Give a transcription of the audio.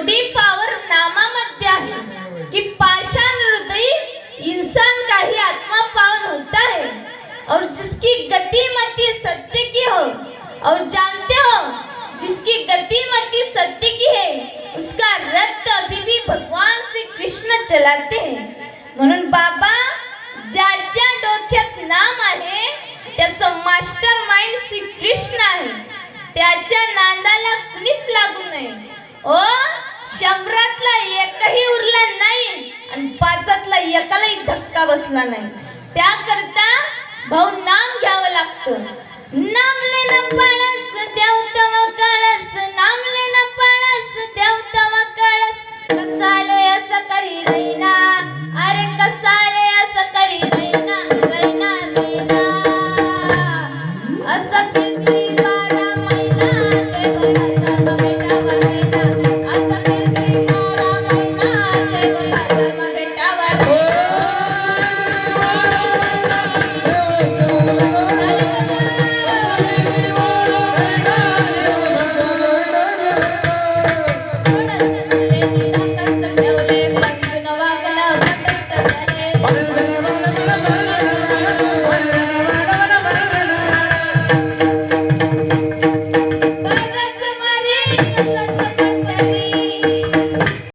एवढी पावर नामामध्ये आहे कि पाषाण हृदय इंसान का ही आत्मा पावन होता है और जिसकी गति मति सत्य की हो और जानते हो जिसकी गति मति सत्य की है उसका रथ अभी भी भगवान श्री कृष्ण चलाते हैं। म्हणून बाबा ज्याच्या डोक्यात नाम आहे त्याचं मास्टर माइंड श्री कृष्ण आहे, त्याच्या नांदाला कुणीच लागू नये। ओ शंभरातला एकही उरला नाही आणि पाचातला एकालाही धक्का बसला नाही, त्याकरता भाऊ नाम घ्यावं लागतं। नाम लेना पणस देव